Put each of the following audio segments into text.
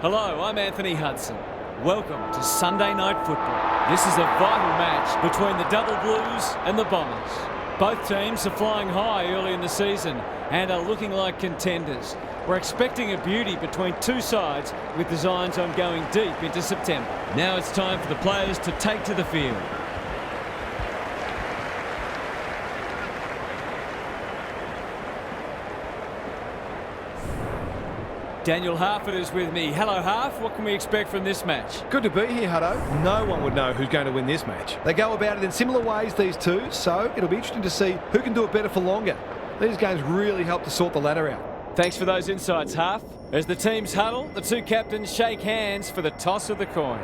Hello, I'm Anthony Hudson. Welcome to Sunday Night Football. This is a vital match between the Double Blues and the Bombers. Both teams are flying high early in the season and are looking like contenders. We're expecting a beauty between two sides with designs on going deep into September. Now it's time for the players to take to the field. Daniel Harford is with me. Hello, Harf. What can we expect from this match? Good to be here, Hutto. No one would know who's going to win this match. They go about it in similar ways, these two, so it'll be interesting to see who can do it better for longer. These games really help to sort the ladder out. Thanks for those insights, Harf. As the teams huddle, the two captains shake hands for the toss of the coin.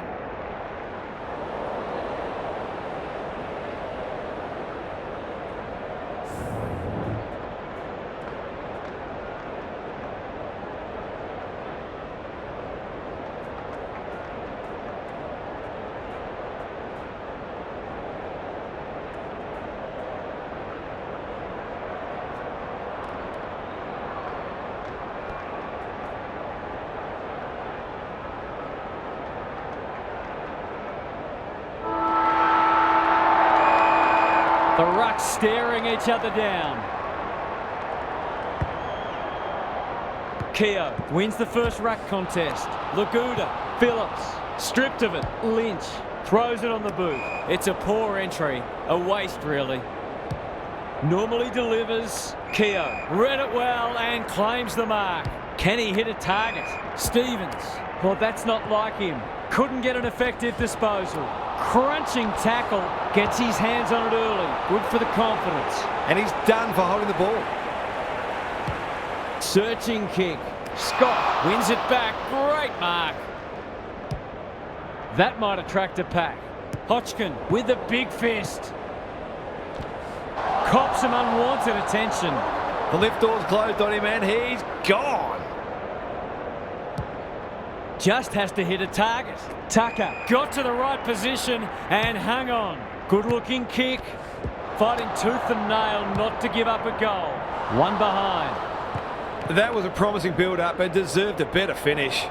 The rucks staring each other down. Keogh wins the first ruck contest. Laguda, Phillips, stripped of it. Lynch throws it on the boot. It's a poor entry, a waste really. Normally delivers. Keogh read it well and claims the mark. Can he hit a target? Stevens, well, that's not like him. Couldn't get an effective disposal. Crunching tackle, gets his hands on it early. Good for the confidence. And he's done for holding the ball. Searching kick. Scott wins it back. Great mark. That might attract a pack. Hodgkin with a big fist. Cops some unwanted attention. The lift door's closed on him and he's gone. Just has to hit a target. Tucker got to the right position and hung on. Good looking kick. Fighting tooth and nail not to give up a goal. One behind. That was a promising build-up and deserved a better finish.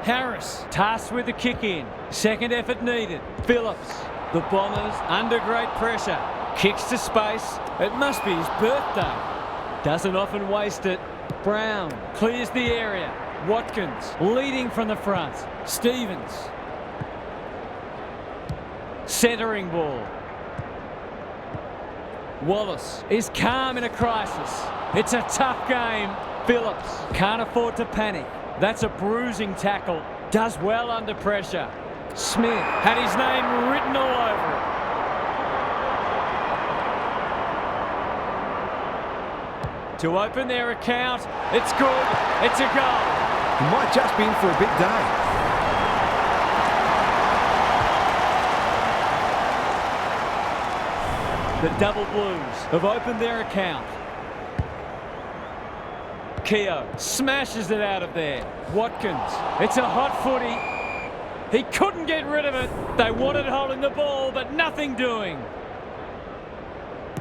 Harris tasked with the kick in. Second effort needed. Phillips. The Bombers under great pressure. Kicks to space. It must be his birthday. Doesn't often waste it. Brown clears the area. Watkins leading from the front. Stevens. Centering ball. Wallace is calm in a crisis. It's a tough game. Phillips can't afford to panic. That's a bruising tackle. Does well under pressure. Smith had his name written all over it. To open their account, it's good, it's a goal. He might just be in for a big day. The Double Blues have opened their account. Keogh smashes it out of there. Watkins, it's a hot footy. He couldn't get rid of it. They wanted holding the ball, but nothing doing.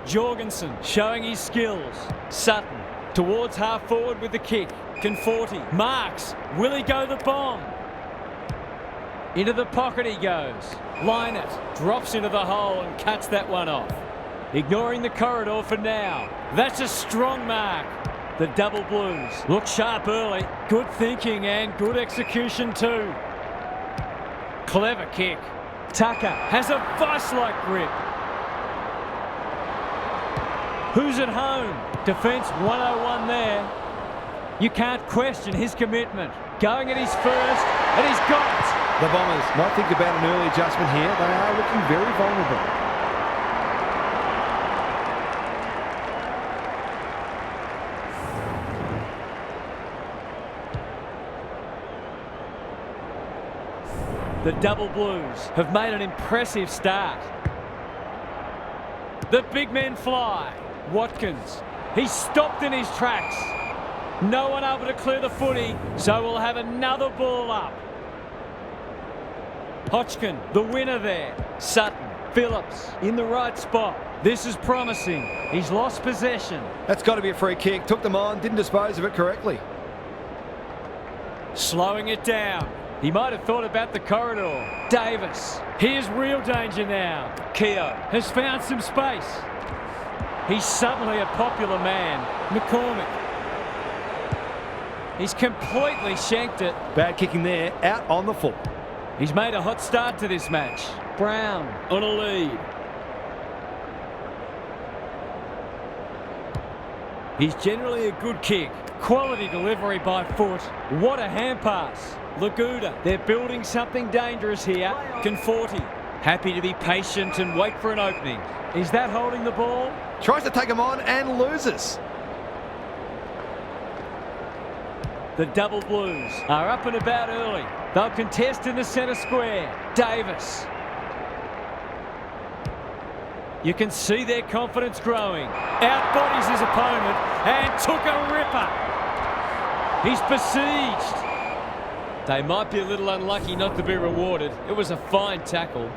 Jorgensen showing his skills. Sutton towards half forward with the kick. Conforti marks. Will he go the bomb? Into the pocket he goes. Lynott drops into the hole and cuts that one off. Ignoring the corridor for now. That's a strong mark. The Double Blues look sharp early. Good thinking and good execution too. Clever kick. Tucker has a vice-like grip. Who's at home? Defence 101 there. You can't question his commitment. Going at his first, and he's got it. The Bombers might think about an early adjustment here. They are looking very vulnerable. The Double Blues have made an impressive start. The big men fly. Watkins, he's stopped in his tracks. No one able to clear the footy, so we'll have another ball up. Hodgkin, the winner there. Sutton, Phillips, in the right spot. This is promising. He's lost possession. That's got to be a free kick. Took them on, didn't dispose of it correctly. Slowing it down. He might have thought about the corridor. Davis. Here's real danger now. Keogh has found some space. He's suddenly a popular man. McCormick. He's completely shanked it. Bad kicking there, out on the full. He's made a hot start to this match. Brown on a lead. He's generally a good kick. Quality delivery by foot. What a hand pass. Laguda. They're building something dangerous here. Conforti. Happy to be patient and wait for an opening. Is that holding the ball? Tries to take him on and loses. The Double Blues are up and about early. They'll contest in the centre square. Davis. You can see their confidence growing. Outbodies his opponent and took a ripper. He's besieged. They might be a little unlucky not to be rewarded. It was a fine tackle.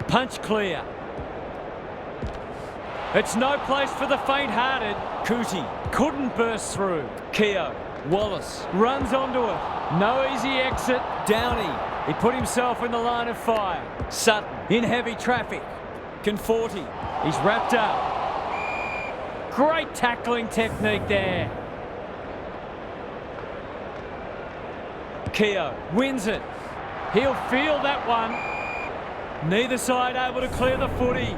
Punch clear. It's no place for the faint-hearted. Cootie couldn't burst through. Keogh. Wallace runs onto it. No easy exit. Downey. He put himself in the line of fire. Sutton in heavy traffic. Conforti. He's wrapped up. Great tackling technique there. Keogh wins it. He'll feel that one. Neither side able to clear the footy.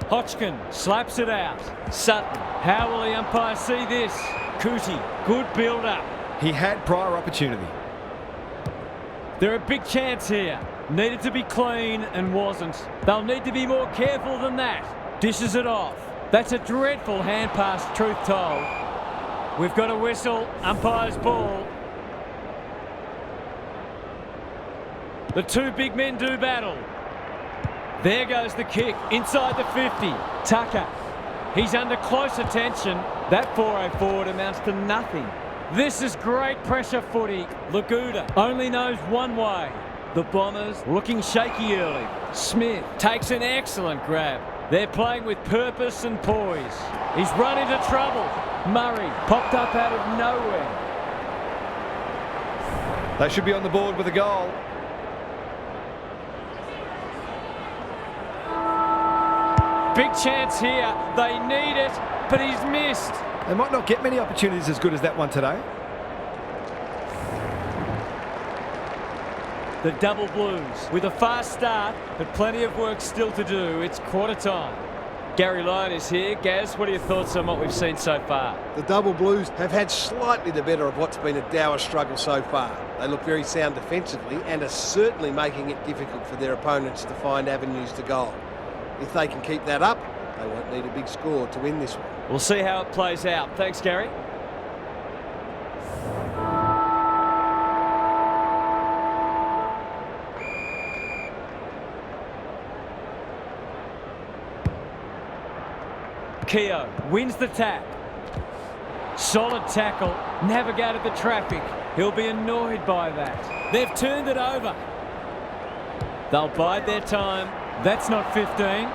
Hodgkin slaps it out. Sutton. How will the umpire see this? Cootie. Good build-up. He had prior opportunity. They're a big chance here. Needed to be clean and wasn't. They'll need to be more careful than that. Dishes it off. That's a dreadful hand pass, truth told. We've got a whistle. Umpire's ball. The two big men do battle. There goes the kick inside the 50. Tucker. He's under close attention. That 4-0 forward amounts to nothing. This is great pressure footy. Laguda only knows one way. The Bombers looking shaky early. Smith takes an excellent grab. They're playing with purpose and poise. He's run into trouble. Murray popped up out of nowhere. They should be on the board with a goal. Big chance here. They need it, but he's missed. They might not get many opportunities as good as that one today. The Double Blues with a fast start, but plenty of work still to do. It's quarter time. Gary Lyon is here. Gaz, what are your thoughts on what we've seen so far? The Double Blues have had slightly the better of what's been a dour struggle so far. They look very sound defensively and are certainly making it difficult for their opponents to find avenues to goal. If they can keep that up, they won't need a big score to win this one. We'll see how it plays out. Thanks, Gary. Keogh wins the tap. Solid tackle. Navigated the traffic. He'll be annoyed by that. They've turned it over. They'll bide their time. That's not 15.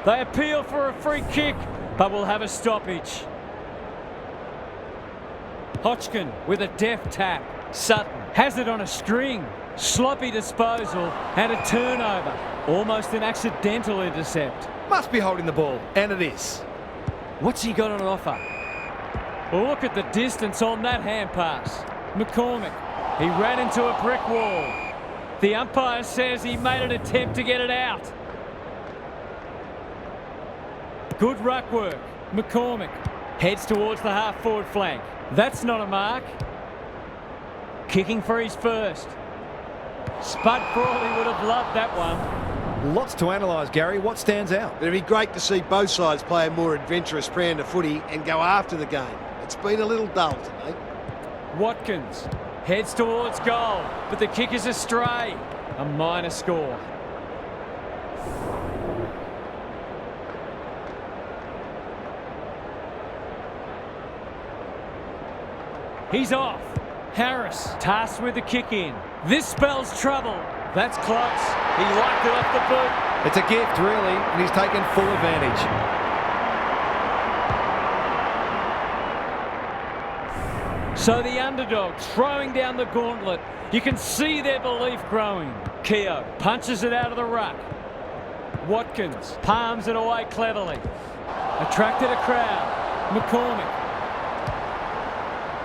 They appeal for a free kick, but will have a stoppage. Hodgkin with a deft tap. Sutton has it on a string. Sloppy disposal and a turnover. Almost an accidental intercept. Must be holding the ball, and it is. What's he got on offer? Well, look at the distance on that hand pass. McCormick. He ran into a brick wall. The umpire says he made an attempt to get it out. Good ruck work. McCormick heads towards the half-forward flank. That's not a mark. Kicking for his first. Spud Crawley would have loved that one. Lots to analyse, Gary. What stands out? It'd be great to see both sides play a more adventurous brand of footy and go after the game. It's been a little dull today. Watkins heads towards goal, but the kick is astray. A minor score. He's off. Harris tasked with the kick in. This spells trouble. That's close. He liked it off the boot. It's a gift, really, and he's taken full advantage. So the underdog throwing down the gauntlet. You can see their belief growing. Keogh punches it out of the ruck. Watkins palms it away cleverly. Attracted a crowd. McCormick.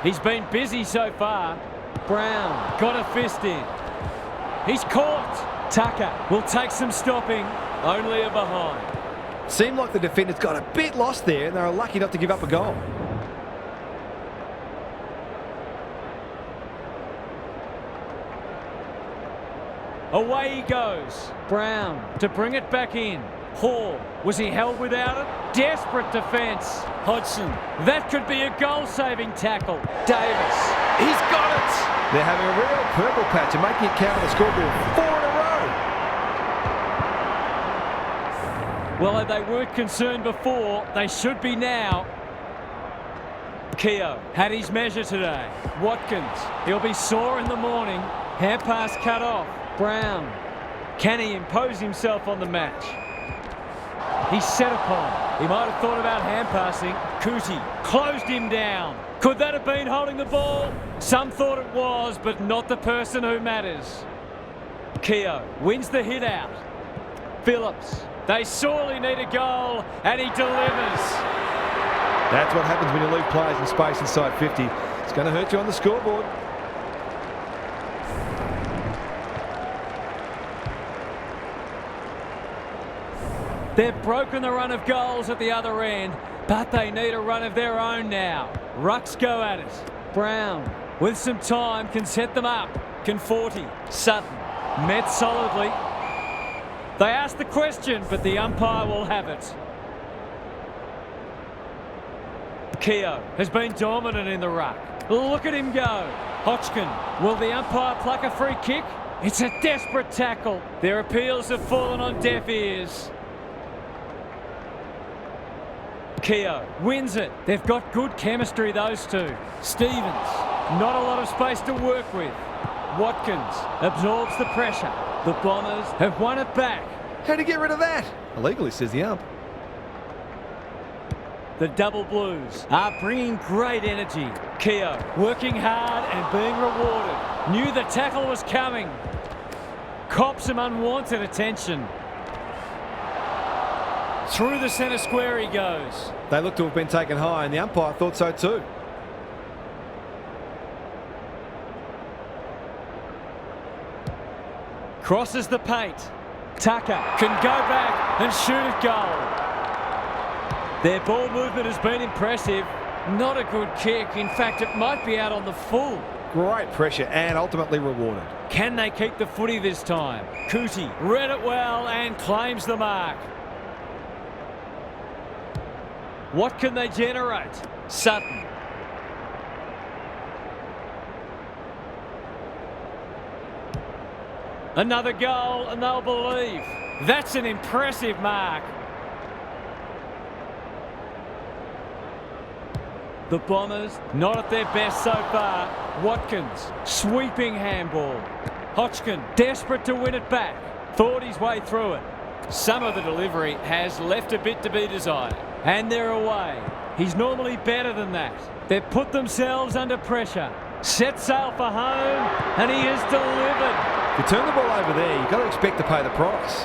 He's been busy so far. Brown got a fist in. He's caught. Tucker will take some stopping. Only a behind. Seemed like the defenders got a bit lost there and they were lucky not to give up a goal. Away he goes. Brown to bring it back in. Hall, was he held without it? Desperate defence. Hodgson, that could be a goal-saving tackle. Davis, he's got it. They're having a real purple patch and making it count on the scoreboard 4 in a row. Well, if they weren't concerned before, they should be now. Keogh had his measure today. Watkins, he'll be sore in the morning. Hand pass cut off. Brown, can he impose himself on the match? He's set upon. He might have thought about hand passing. Cootie closed him down. Could that have been holding the ball? Some thought it was, but not the person who matters. Keogh wins the hit out. Phillips, they sorely need a goal, and he delivers. That's what happens when you leave players in space inside 50. It's going to hurt you on the scoreboard. They've broken the run of goals at the other end, but they need a run of their own now. Rucks go at it. Brown, with some time, can set them up. Conforti, Sutton, met solidly. They ask the question, but the umpire will have it. Keogh has been dominant in the ruck. Look at him go. Hodgkin, will the umpire pluck a free kick? It's a desperate tackle. Their appeals have fallen on deaf ears. Keogh wins it. They've got good chemistry, those two. Stevens, not a lot of space to work with. Watkins absorbs the pressure. The Bombers have won it back. How to get rid of that? Illegally, says the ump. The Double Blues are bringing great energy. Keogh working hard and being rewarded. Knew the tackle was coming. Cops some unwanted attention. Through the centre square he goes. They look to have been taken high, and the umpire thought so too. Crosses the paint. Tucker can go back and shoot at goal. Their ball movement has been impressive. Not a good kick. In fact, it might be out on the full. Great pressure and ultimately rewarded. Can they keep the footy this time? Cootie read it well and claims the mark. What can they generate? Sutton. Another goal and they'll believe. That's an impressive mark. The Bombers not at their best so far. Watkins sweeping handball. Hodgkin desperate to win it back. Thought his way through it. Some of the delivery has left a bit to be desired. And they're away. He's normally better than that. They've put themselves under pressure. Set sail for home, and he has delivered. If you turn the ball over there, you've got to expect to pay the price.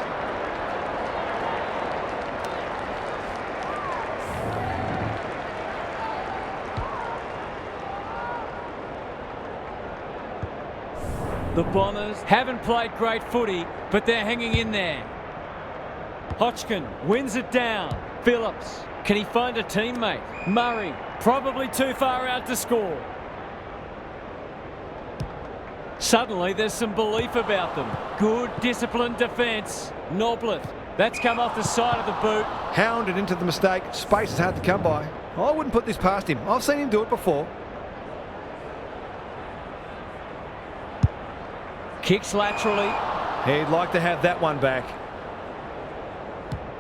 The Bombers haven't played great footy, but they're hanging in there. Hodgkin wins it down. Phillips, can he find a teammate? Murray, probably too far out to score. Suddenly there's some belief about them. Good disciplined defence. Noblet, that's come off the side of the boot. Hounded into the mistake. Space is hard to come by. I wouldn't put this past him. I've seen him do it before. Kicks laterally. He'd like to have that one back.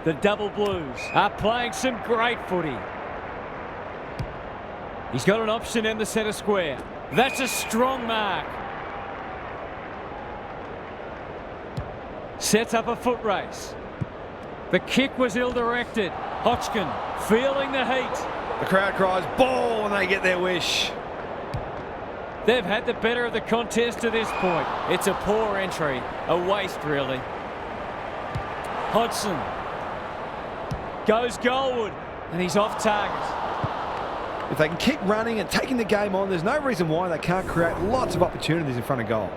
The Double Blues are playing some great footy. He's got an option in the centre square. That's a strong mark. Sets up a foot race. The kick was ill-directed. Hodgkin feeling the heat. The crowd cries ball and they get their wish. They've had the better of the contest to this point. It's a poor entry. A waste, really. Hodgson goes goalward, and he's off target. If they can keep running and taking the game on, there's no reason why they can't create lots of opportunities in front of goal.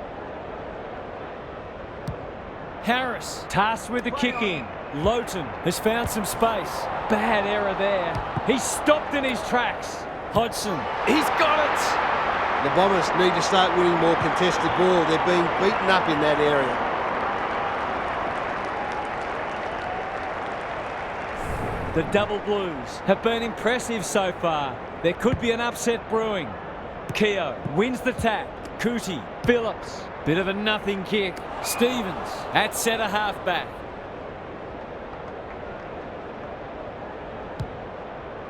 Harris tasked with the kicking. Lowton has found some space. Bad error there. He's stopped in his tracks. Hodgson, he's got it. The Bombers need to start winning more contested ball. They're being beaten up in that area. The Double Blues have been impressive so far. There could be an upset brewing. Keogh wins the tap. Cootie, Phillips, bit of a nothing kick. Stevens at centre half-back.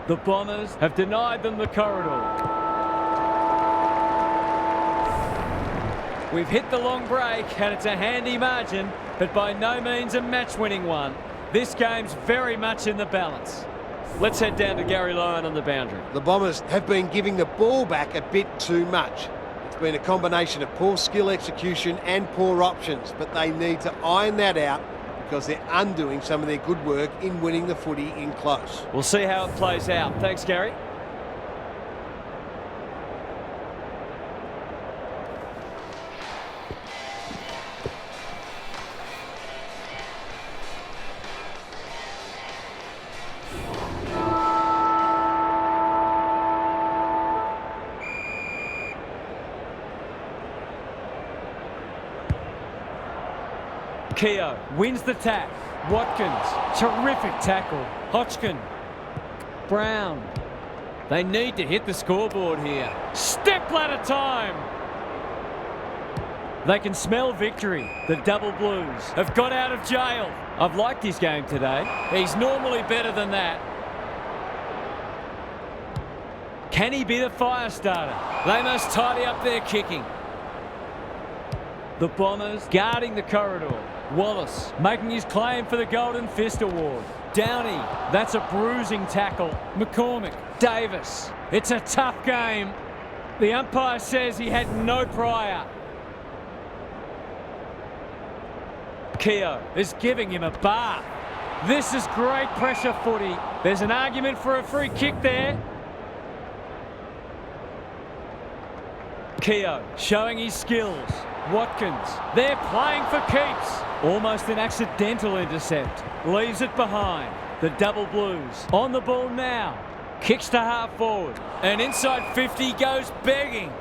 The Bombers have denied them the corridor. We've hit the long break and it's a handy margin, but by no means a match-winning one. This game's very much in the balance. Let's head down to Gary Lyon on the boundary. The Bombers have been giving the ball back a bit too much. It's been a combination of poor skill execution and poor options, but they need to iron that out because they're undoing some of their good work in winning the footy in close. We'll see how it plays out. Thanks, Gary. Keogh wins the tap. Watkins, terrific tackle. Hodgkin, Brown. They need to hit the scoreboard here. Step ladder time. They can smell victory. The Double Blues have got out of jail. I've liked his game today. He's normally better than that. Can he be the fire starter? They must tidy up their kicking. The Bombers guarding the corridor. Wallace making his claim for the Golden Fist Award. Downey, that's a bruising tackle. McCormick, Davis. It's a tough game. The umpire says he had no prior. Keogh is giving him a bath. This is great pressure footy. There's an argument for a free kick there. Keogh showing his skills. Watkins, they're playing for keeps. Almost an accidental intercept. Leaves it behind. The Double Blues on the ball now. Kicks to half forward. And inside 50 goes begging.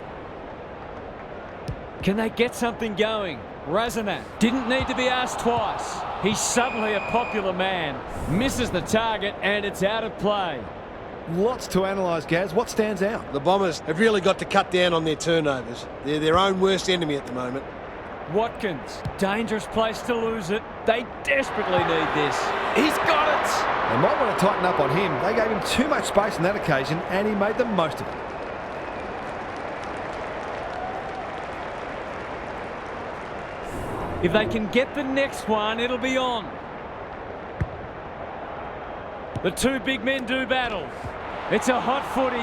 Can they get something going? Razanat didn't need to be asked twice. He's suddenly a popular man. Misses the target and it's out of play. Lots to analyse, Gaz. What stands out? The Bombers have really got to cut down on their turnovers. They're their own worst enemy at the moment. Watkins, dangerous place to lose it. They desperately need this. He's got it! They might want to tighten up on him. They gave him too much space on that occasion and he made the most of it. If they can get the next one, it'll be on. The two big men do battle. It's a hot footy.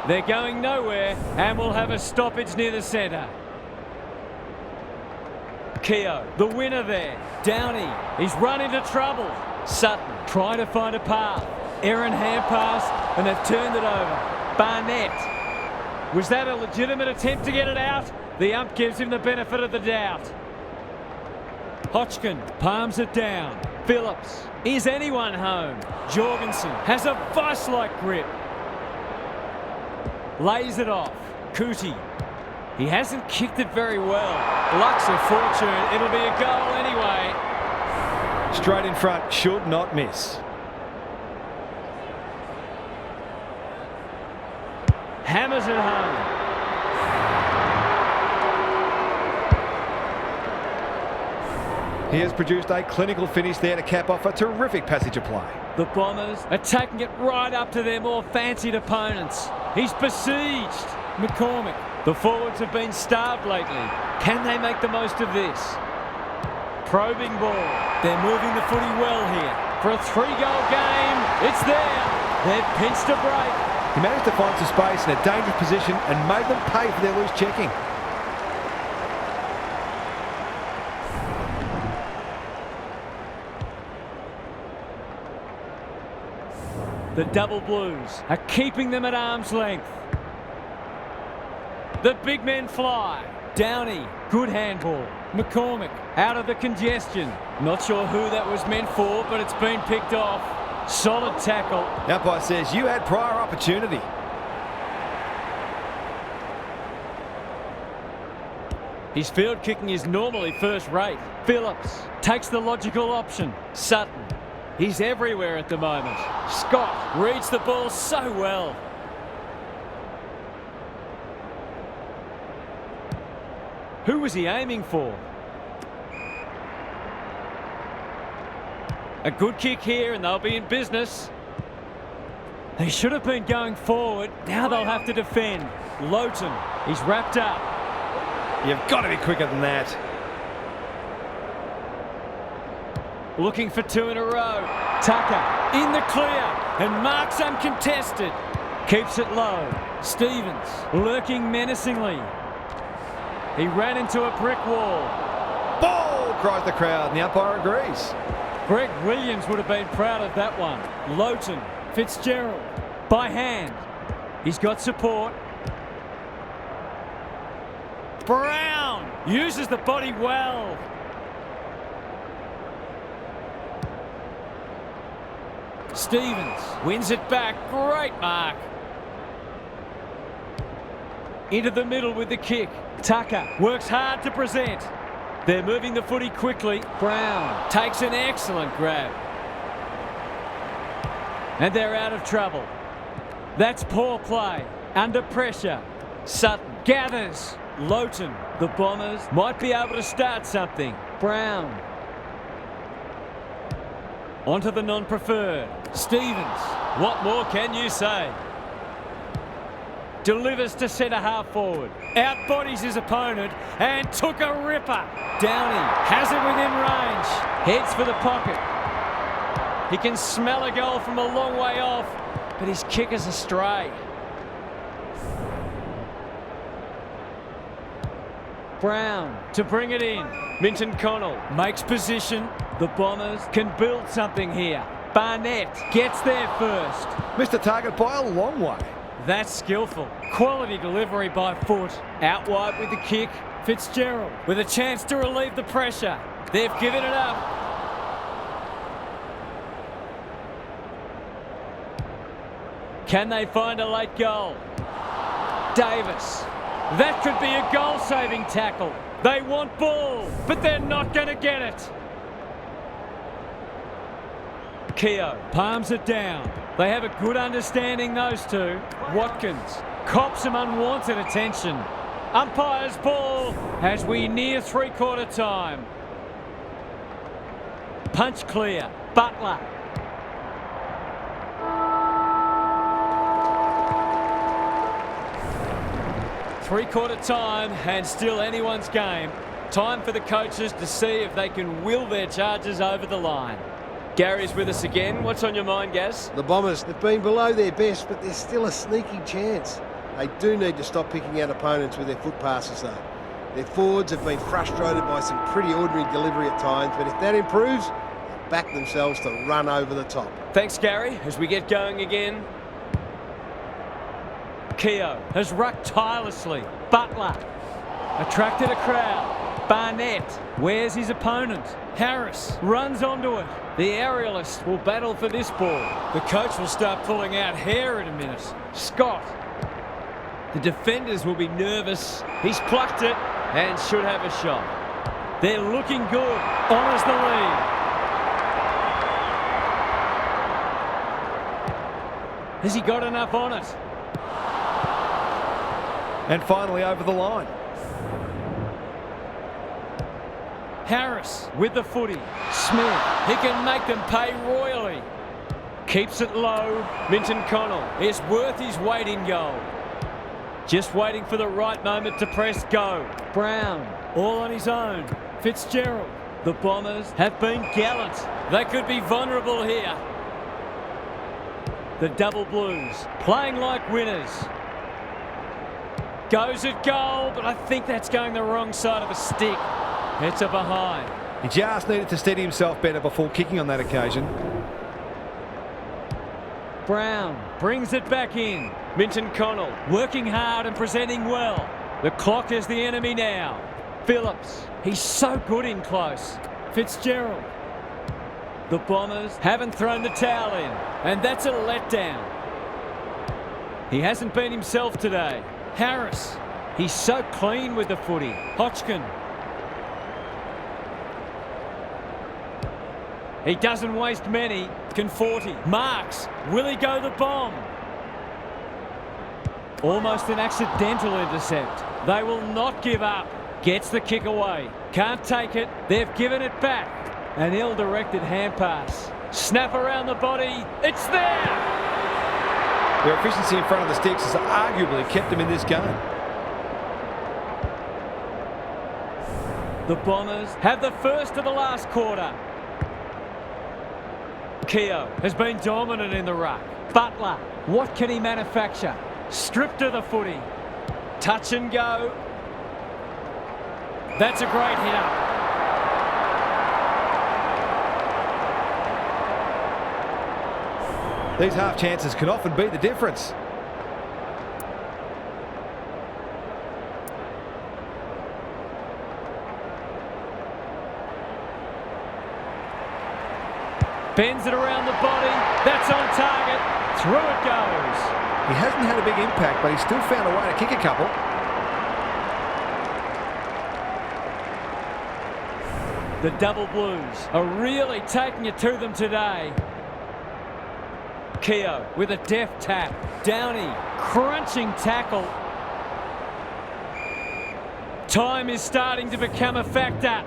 They're going nowhere and we'll have a stoppage near the centre. Keogh, the winner there. Downey, he's run into trouble. Sutton trying to find a path. Aaron hand pass and they've turned it over. Barnett. Was that a legitimate attempt to get it out? The ump gives him the benefit of the doubt. Hodgkin palms it down. Phillips, is anyone home? Jorgensen has a vice-like grip. Lays it off. Cootie. He hasn't kicked it very well. Luck's of fortune. It'll be a goal anyway. Straight in front, should not miss. Hammers it home. He has produced a clinical finish there to cap off a terrific passage of play. The Bombers are taking it right up to their more fancied opponents. He's besieged. McCormick. The forwards have been starved lately. Can they make the most of this? Probing ball. They're moving the footy well here. For a 3-goal game, it's there. They've pinched a break. He managed to find some space in a dangerous position and made them pay for their loose checking. The double blues are keeping them at arm's length. The big men fly. Downey, good handball. McCormick out of the congestion. Not sure who that was meant for, but it's been picked off. Solid tackle. The umpire says you had prior opportunity. His field kicking is normally first rate. Phillips takes the logical option. Sutton, he's everywhere at the moment. Scott reads the ball so well. Who was he aiming for? A good kick here and they'll be in business. They should have been going forward. Now they'll have to defend. Lowton, he's wrapped up. You've got to be quicker than that. Looking for two in a row. Tucker in the clear and marks uncontested. Keeps it low. Stevens lurking menacingly. He ran into a brick wall. Ball, cries the crowd, and the umpire agrees. Greg Williams would have been proud of that one. Lowton, Fitzgerald, by hand. He's got support. Brown uses the body well. Stevens wins it back. Great mark. Into the middle with the kick. Tucker works hard to present. They're moving the footy quickly. Brown takes an excellent grab. And they're out of trouble. That's poor play. Under pressure. Sutton gathers. Lowton. The Bombers might be able to start something. Brown. Onto the non-preferred. Stevens. What more can you say? Delivers to centre half forward. Outbodies his opponent and took a ripper. Downey has it within range. Heads for the pocket. He can smell a goal from a long way off, but his kick is astray. Brown to bring it in. Minton Connell makes position. The Bombers can build something here. Barnett gets there first. Missed the target by a long way. That's skillful. Quality delivery by foot. Out wide with the kick. Fitzgerald with a chance to relieve the pressure. They've given it up. Can they find a late goal? Davis. That could be a goal-saving tackle. They want ball, but they're not going to get it. Keogh palms it down. They have a good understanding, those two. Watkins cops some unwanted attention. Umpire's ball as we near three-quarter time. Punch clear. Butler. Three-quarter time and still anyone's game. Time for the coaches to see if they can will their charges over the line. Gary's with us again. What's on your mind, Gaz? The Bombers have been below their best, but there's still a sneaky chance. They do need to stop picking out opponents with their foot passes, though. Their forwards have been frustrated by some pretty ordinary delivery at times, but if that improves, they'll back themselves to run over the top. Thanks, Gary. As we get going again. Keogh has rucked tirelessly. Butler attracted a crowd. Barnett wears his opponent. Harris runs onto it. The aerialist will battle for this ball. The coach will start pulling out hair in a minute. Scott. The defenders will be nervous. He's plucked it and should have a shot. They're looking good. Honours the lead. Has he got enough on it? And finally over the line. Harris with the footy. Smith, he can make them pay royally. Keeps it low. Minton Connell is worth his weight in goal. Just waiting for the right moment to press go. Brown, all on his own. Fitzgerald. The Bombers have been gallant. They could be vulnerable here. The double blues playing like winners. Goes at goal, but I think that's going the wrong side of a stick. It's a behind. He just needed to steady himself better before kicking on that occasion. Brown brings it back in. Minton Connell working hard and presenting well. The clock is the enemy now. Phillips, he's so good in close. Fitzgerald. The Bombers haven't thrown the towel in, and that's a letdown. He hasn't been himself today. Harris, he's so clean with the footy. Hodgkin. He doesn't waste many. Conforti. Marks. Will he go the bomb? Almost an accidental intercept. They will not give up. Gets the kick away. Can't take it. They've given it back. An ill-directed hand pass. Snap around the body. It's there! Their efficiency in front of the sticks has arguably kept them in this game. The Bombers have the first of the last quarter. Keogh has been dominant in the ruck. Butler, what can he manufacture? Stripped of the footy. Touch and go. That's a great hit up. These half chances can often be the difference. Bends it around the body. That's on target. Through it goes. He hasn't had a big impact, but he's still found a way to kick a couple. The double blues are really taking it to them today. Keogh with a deft tap. Downey, crunching tackle. Time is starting to become a factor.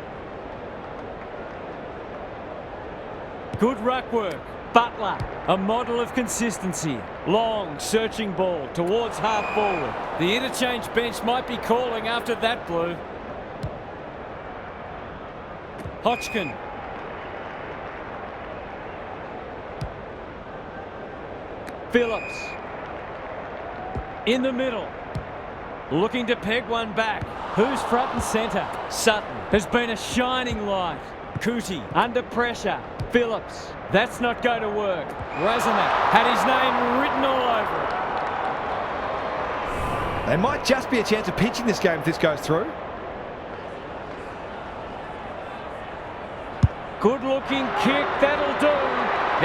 Good ruck work. Butler, a model of consistency. Long, searching ball towards half forward. The interchange bench might be calling after that blue. Hodgkin. Phillips. In the middle. Looking to peg one back. Who's front and centre? Sutton has been a shining light. Cootie under pressure. Phillips. That's not going to work. Razamak had his name written all over it. They might just be a chance of pinching this game if this goes through. Good looking kick. That'll do.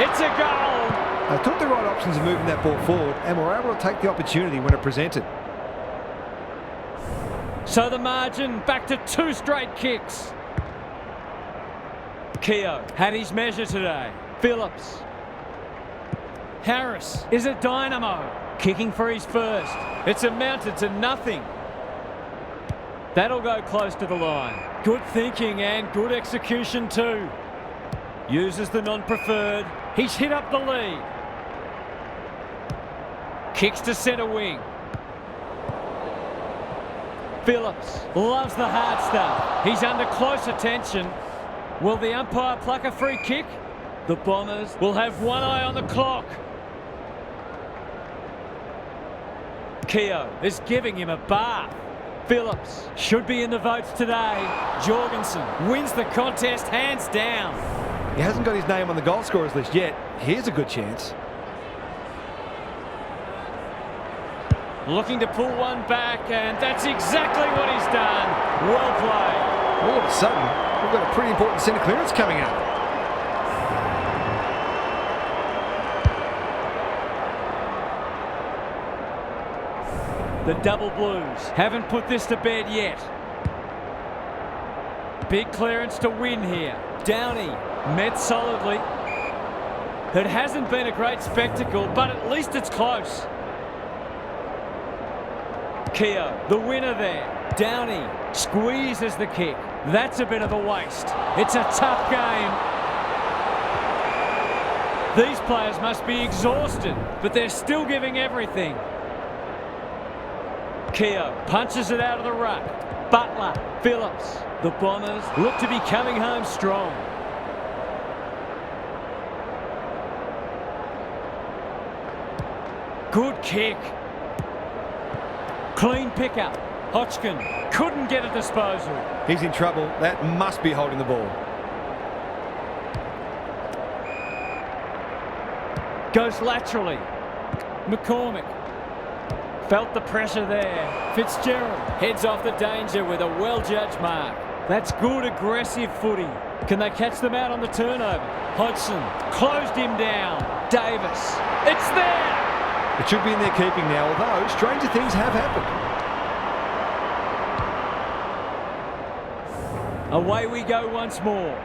It's a goal. They took the right options in moving that ball forward and were able to take the opportunity when it presented. So the margin back to 2 straight kicks. Keogh had his measure today. Phillips. Harris is a dynamo. Kicking for his first. It's amounted to nothing. That'll go close to the line. Good thinking and good execution too. Uses the non-preferred. He's hit up the lead. Kicks to centre wing. Phillips loves the hard stuff. He's under close attention. Will the umpire pluck a free kick? The Bombers will have one eye on the clock. Keogh is giving him a bath. Phillips should be in the votes today. Jorgensen wins the contest hands down. He hasn't got his name on the goal scorers list yet. Here's a good chance. Looking to pull one back, and that's exactly what he's done. Well played. All of a sudden, we've got a pretty important centre clearance coming up. The double blues haven't put this to bed yet. Big clearance to win here. Downey met solidly. It hasn't been a great spectacle, but at least it's close. Keogh, the winner there. Downey squeezes the kick. That's a bit of a waste. It's a tough game. These players must be exhausted, but they're still giving everything. Keogh punches it out of the ruck. Butler, Phillips. The Bombers look to be coming home strong. Good kick. Clean pickup. Hodgkin couldn't get a disposal. He's in trouble. That must be holding the ball. Goes laterally. McCormick. Felt the pressure there. Fitzgerald heads off the danger with a well-judged mark. That's good aggressive footy. Can they catch them out on the turnover? Hodgson closed him down. Davis. It's there! It should be in their keeping now, although stranger things have happened. Away we go once more.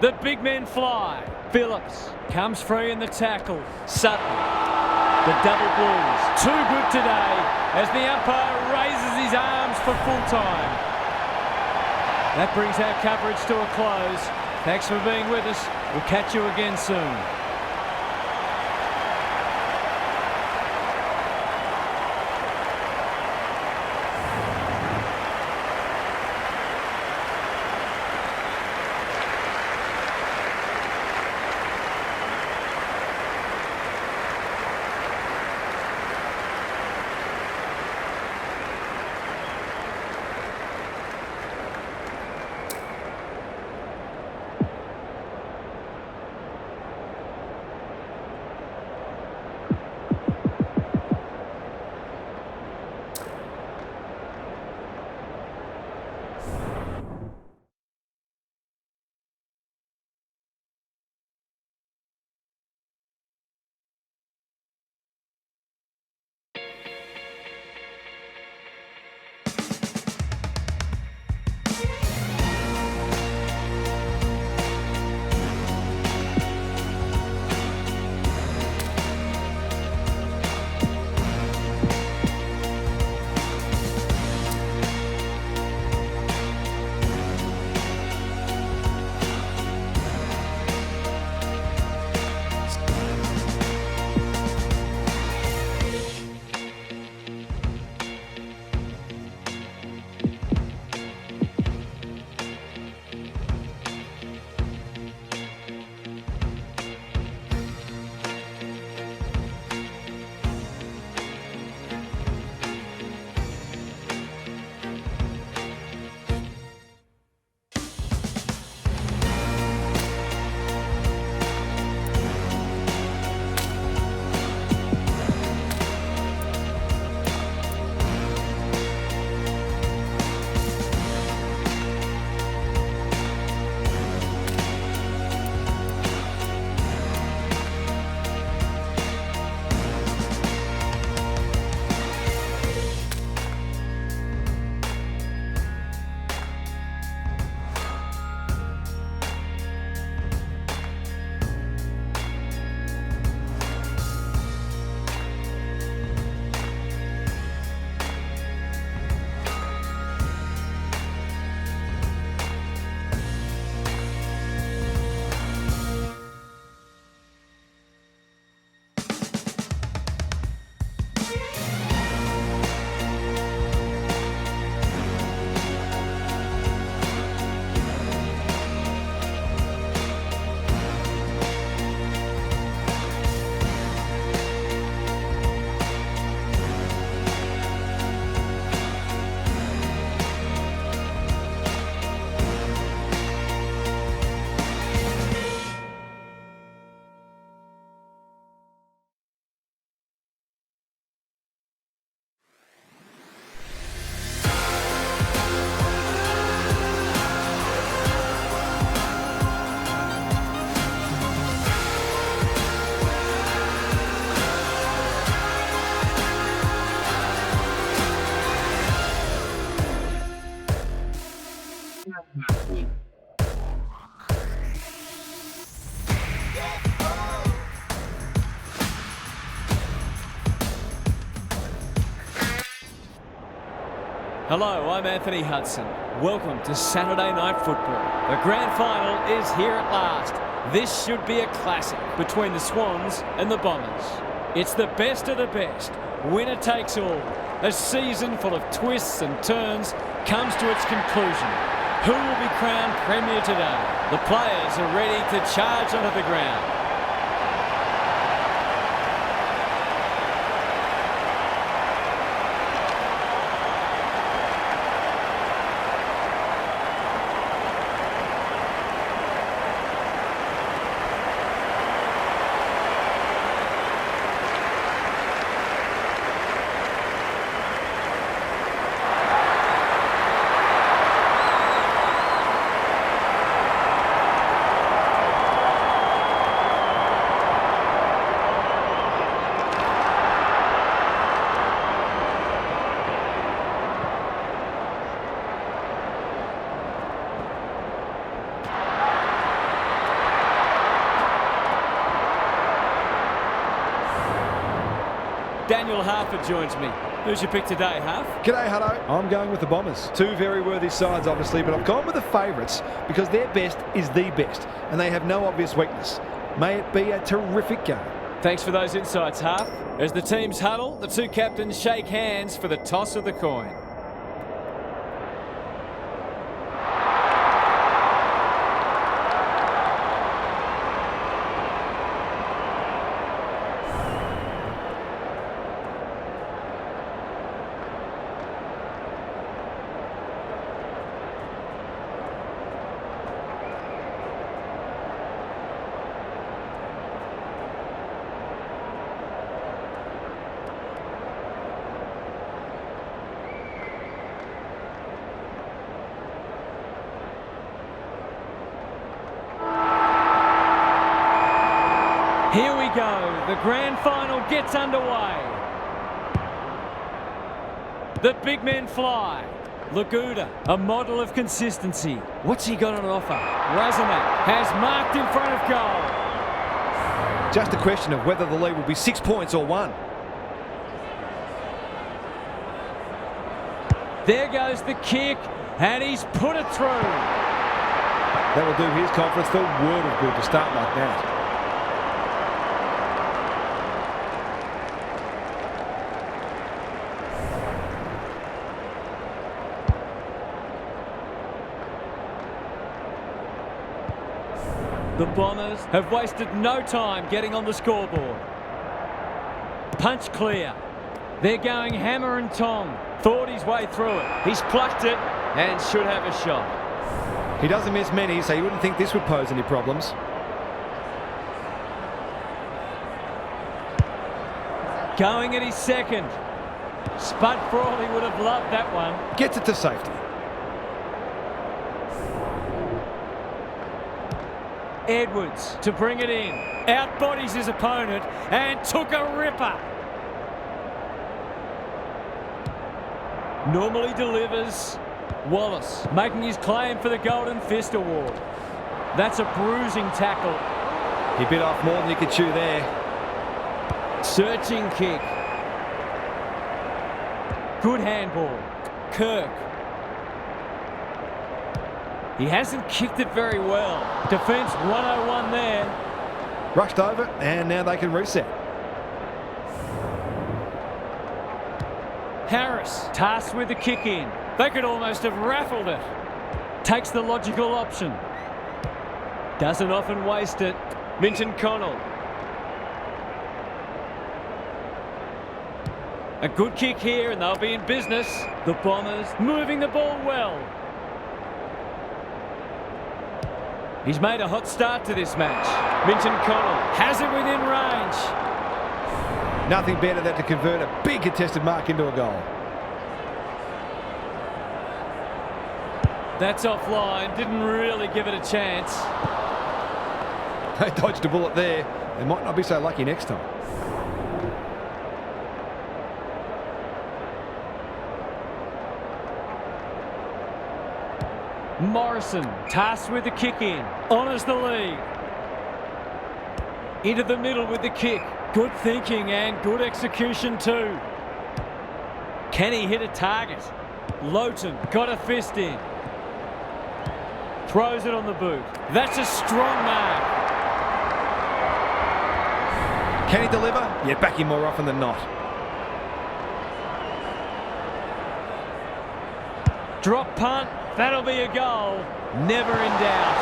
The big men fly. Phillips comes free in the tackle. Sutton. The double Blues. Too good today as the umpire raises his arms for full time. That brings our coverage to a close. Thanks for being with us. We'll catch you again soon. Hello, I'm Anthony Hudson. Welcome to Saturday Night Football. The grand final is here at last. This should be a classic between the Swans and the Bombers. It's the best of the best. Winner takes all. A season full of twists and turns comes to its conclusion. Who will be crowned Premier today? The players are ready to charge onto the ground. Daniel Harford joins me. Who's your pick today, Harf? G'day, Hutto. I'm going with the Bombers. Two very worthy sides, obviously, but I've gone with the favourites because their best is the best, and they have no obvious weakness. May it be a terrific game. Thanks for those insights, Harf. As the teams huddle, the two captains shake hands for the toss of the coin. Here we go, the grand final gets underway. The big men fly. Laguda, a model of consistency. What's he got on offer? Razanak has marked in front of goal. Just a question of whether the lead will be 6 points or 1. There goes the kick, and he's put it through. That will do his conference the world of good to start like that. The Bombers have wasted no time getting on the scoreboard. Punch clear. They're going hammer and tong. Thought his way through it. He's plucked it and should have a shot. He doesn't miss many, so you wouldn't think this would pose any problems. Going at his second. Spud Frawley would have loved that one. Gets it to safety. Edwards to bring it in. Outbodies his opponent and took a ripper. Normally delivers. Wallace making his claim for the Golden Fist Award. That's a bruising tackle. He bit off more than he could chew there. Searching kick. Good handball. Kirk. He hasn't kicked it very well. Defence 101 there. Rushed over, and now they can reset. Harris tasked with the kick in. They could almost have raffled it. Takes the logical option. Doesn't often waste it. Minton Connell. A good kick here and they'll be in business. The Bombers moving the ball well. He's made a hot start to this match. Minton Connell has it within range. Nothing better than to convert a big contested mark into a goal. That's offline. Didn't really give it a chance. They dodged a bullet there. They might not be so lucky next time. Morrison tasked with the kick in. Honours the lead. Into the middle with the kick. Good thinking and good execution too. Can he hit a target? Lowton got a fist in. Throws it on the boot. That's a strong mark. Can he deliver? Yeah, back him more often than not. Drop punt. That'll be a goal. Never in doubt.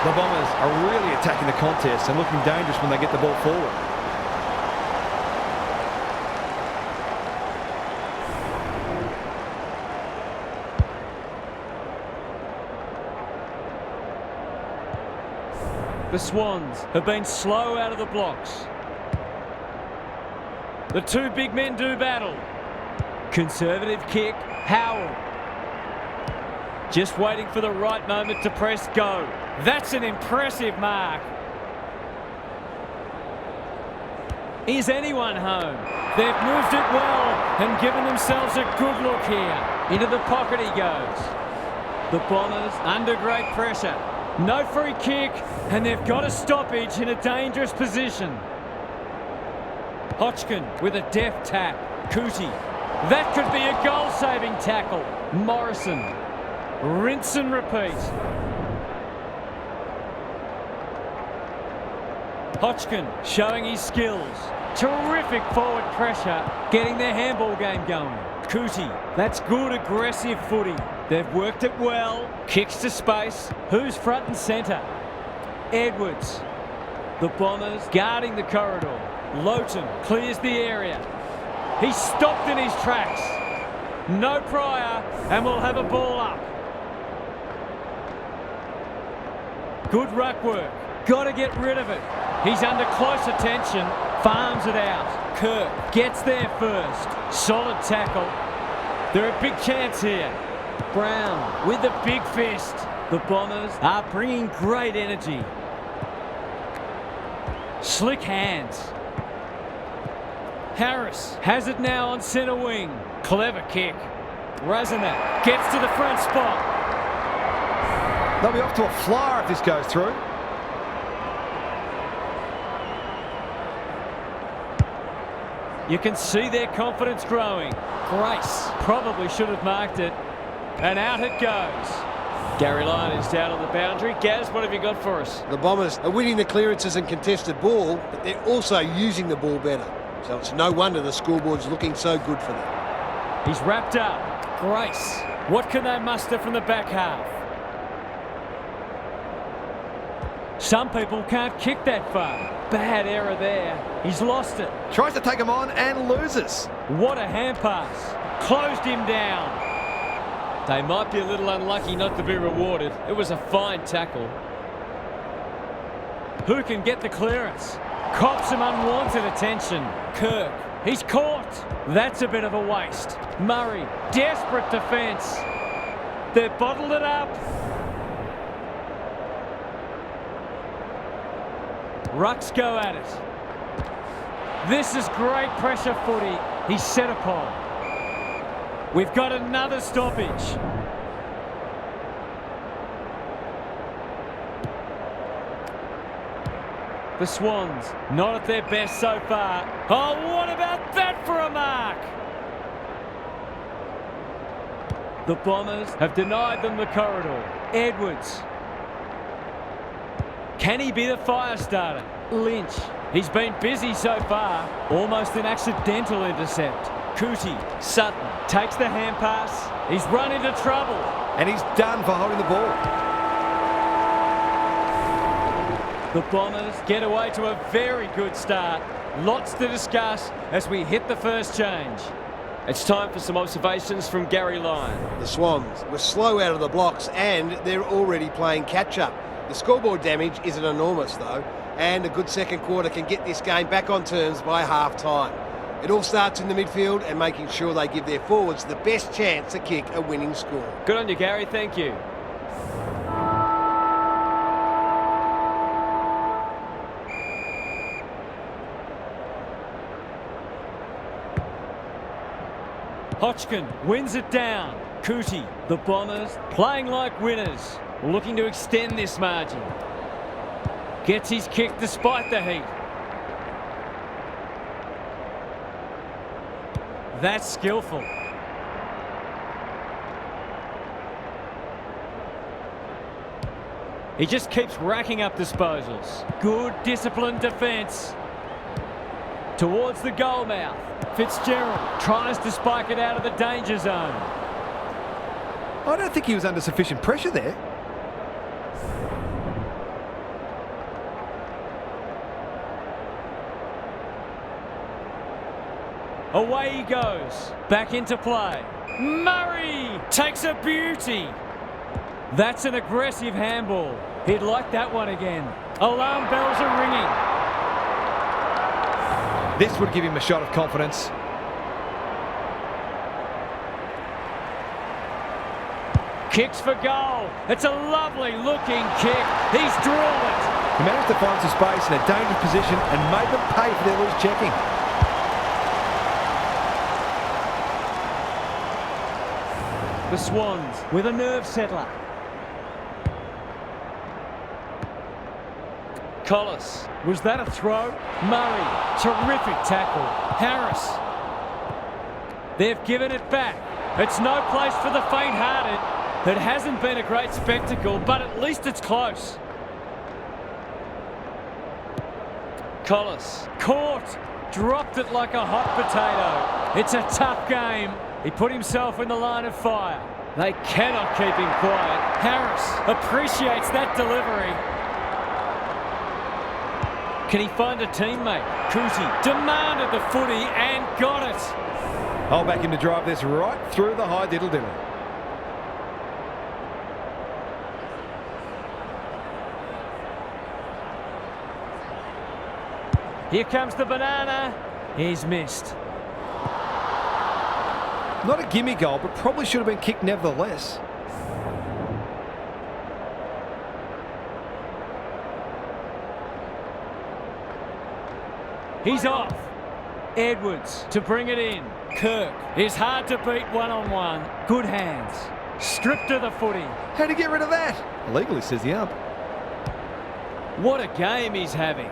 The Bombers are really attacking the contest and looking dangerous when they get the ball forward. The Swans have been slow out of the blocks. The two big men do battle. Conservative kick. Howell. Just waiting for the right moment to press go. That's an impressive mark. Is anyone home? They've moved it well and given themselves a good look here. Into the pocket he goes. The Bombers under great pressure. No free kick, and they've got a stoppage in a dangerous position. Hodgkin with a deft tap. Cootie. That could be a goal-saving tackle. Morrison. Rinse and repeat. Hodgkin showing his skills. Terrific forward pressure, getting their handball game going. Cootie, that's good aggressive footy. They've worked it well. Kicks to space. Who's front and centre? Edwards. The Bombers guarding the corridor. Lowton clears the area. He's stopped in his tracks. No prior, and we'll have a ball up. Good ruck work. Got to get rid of it. He's under close attention. Farms it out. Kirk gets there first. Solid tackle. They're a big chance here. Brown with the big fist. The Bombers are bringing great energy. Slick hands. Harris has it now on centre wing. Clever kick. Razanak gets to the front spot. They'll be off to a flyer if this goes through. You can see their confidence growing. Grace probably should have marked it. And out it goes. Gary Lyon is down on the boundary. Gaz, what have you got for us? The Bombers are winning the clearances and contested ball, but they're also using the ball better. So it's no wonder the scoreboard's looking so good for them. He's wrapped up. Grace. What can they muster from the back half? Some people can't kick that far. Bad error there. He's lost it. Tries to take him on and loses. What a hand pass. Closed him down. They might be a little unlucky not to be rewarded. It was a fine tackle. Who can get the clearance? Cops some unwanted attention. Kirk. He's caught. That's a bit of a waste. Murray. Desperate defence. They've bottled it up. Rucks go at it. This is great pressure footy. He's set upon. We've got another stoppage. The Swans, not at their best so far. Oh, what about that for a mark? The Bombers have denied them the corridor. Edwards. Can he be the fire starter? Lynch. He's been busy so far. Almost an accidental intercept. Cootie. Sutton takes the hand pass. He's run into trouble. And he's done for holding the ball. The Bombers get away to a very good start. Lots to discuss as we hit the first change. It's time for some observations from Gary Lyon. The Swans were slow out of the blocks and they're already playing catch-up. The scoreboard damage isn't enormous though, and a good second quarter can get this game back on terms by half-time. It all starts in the midfield and making sure they give their forwards the best chance to kick a winning score. Good on you, Gary. Thank you. Hodgkin wins it down. Cootie. The Bombers playing like winners, looking to extend this margin. Gets his kick despite the heat. That's skillful. He just keeps racking up disposals. Good disciplined defence. Towards the goal mouth. Fitzgerald tries to spike it out of the danger zone. I don't think he was under sufficient pressure there. Away he goes. Back into play. Murray takes a beauty. That's an aggressive handball. He'd like that one again. Alarm bells are ringing. This would give him a shot of confidence. Kicks for goal. It's a lovely looking kick. He's drilled it. He managed to find some space in a dangerous position and made them pay for their loose checking. The Swans with a nerve settler. Collis Was that a throw? Murray, terrific tackle. Harris. They've given it back. It's no place for the faint-hearted. It hasn't been a great spectacle, but at least it's close. Collis, caught, dropped it like a hot potato. It's a tough game. He put himself in the line of fire. They cannot keep him quiet. Harris appreciates that delivery. Can he find a teammate? Cootie demanded the footy and got it. I'll back him to drive this right through the high diddle-diddle. Here comes the banana. He's missed. Not a gimme goal, but probably should have been kicked nevertheless. He's off. Edwards to bring it in. Kirk is hard to beat one-on-one. Good hands. Stripped of the footy. How'd he get rid of that? Illegally, says the ump. What a game he's having.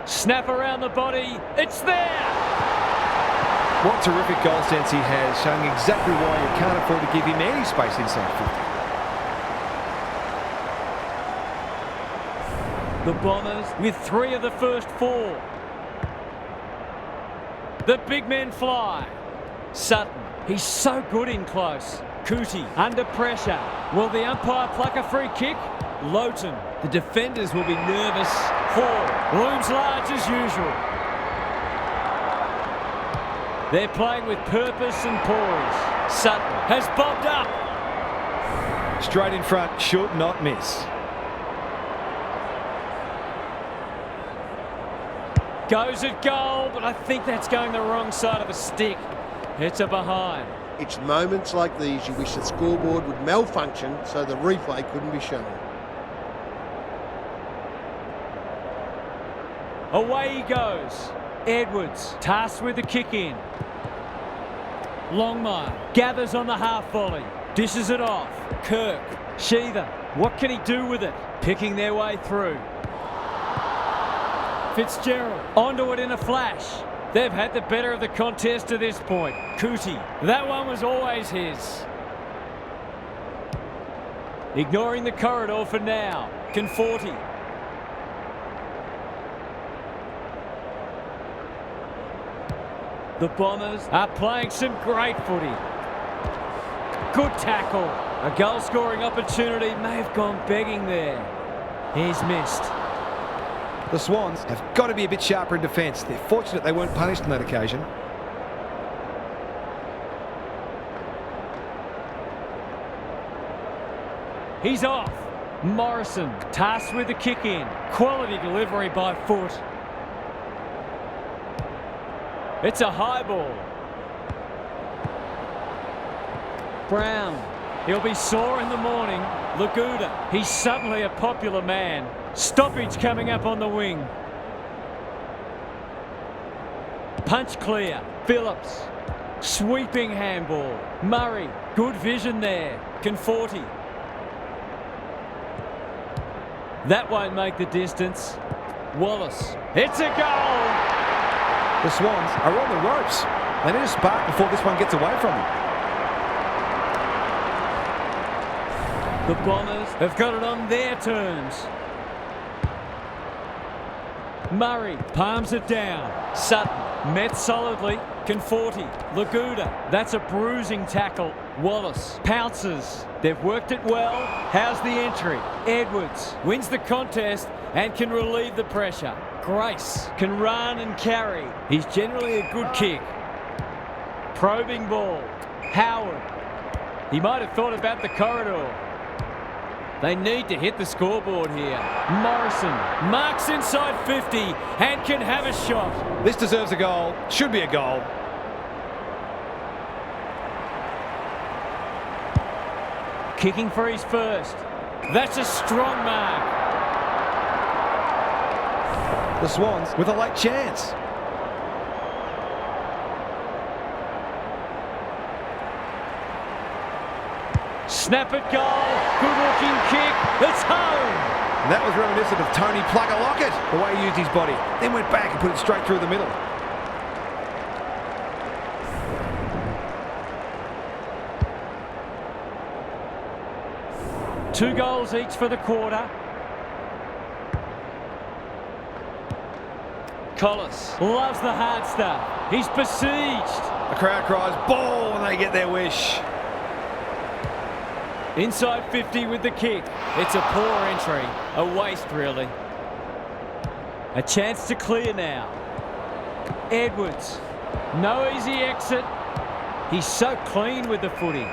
Snap around the body. It's there. What terrific goal sense he has, showing exactly why you can't afford to give him any space inside 50. The Bombers with 3 of the first 4. The big men fly. Sutton, he's so good in close. Cootie under pressure. Will the umpire pluck a free kick? Lowton, the defenders will be nervous. Hall looms large as usual. They're playing with purpose and poise. Sutton has bobbed up. Straight in front, should not miss. Goes at goal, but I think that's going the wrong side of the stick. It's a behind. It's moments like these you wish the scoreboard would malfunction so the replay couldn't be shown. Away he goes. Edwards, tasked with the kick in. Longmire gathers on the half volley. Dishes it off. Kirk, Sheether, what can he do with it? Picking their way through. Fitzgerald, onto it in a flash. They've had the better of the contest to this point. Cootie, that one was always his. Ignoring the corridor for now. Conforti. The Bombers are playing some great footy. Good tackle. A goal-scoring opportunity may have gone begging there. He's missed. The Swans have got to be a bit sharper in defence. They're fortunate they weren't punished on that occasion. He's off. Morrison tasked with the kick in. Quality delivery by foot. It's a high ball. Brown. He'll be sore in the morning. Laguda. He's suddenly a popular man. Stoppage coming up on the wing. Punch clear. Phillips. Sweeping handball. Murray. Good vision there. Conforti. That won't make the distance. Wallace. It's a goal! The Swans are on the ropes. They need a spark before this one gets away from them. The Bombers have got it on their terms. Murray palms it down. Sutton met solidly. Conforti. Laguda. That's a bruising tackle. Wallace pounces. They've worked it well. How's the entry? Edwards wins the contest and can relieve the pressure. Grace can run and carry. He's generally a good kick. Probing ball. Howard. He might have thought about the corridor. They need to hit the scoreboard here. Morrison marks inside 50 and can have a shot. This deserves a goal. Should be a goal. Kicking for his first. That's a strong mark. The Swans with a late chance. Snap at goal. Good looking kick. It's home. And that was reminiscent of Tony Plugger-Lockett, the way he used his body. Then went back and put it straight through the middle. Two goals each for the quarter. Collis loves the hard stuff. He's besieged. The crowd cries ball when they get their wish. Inside 50 with the kick. It's a poor entry. A waste, really. A chance to clear now. Edwards. No easy exit. He's so clean with the footy.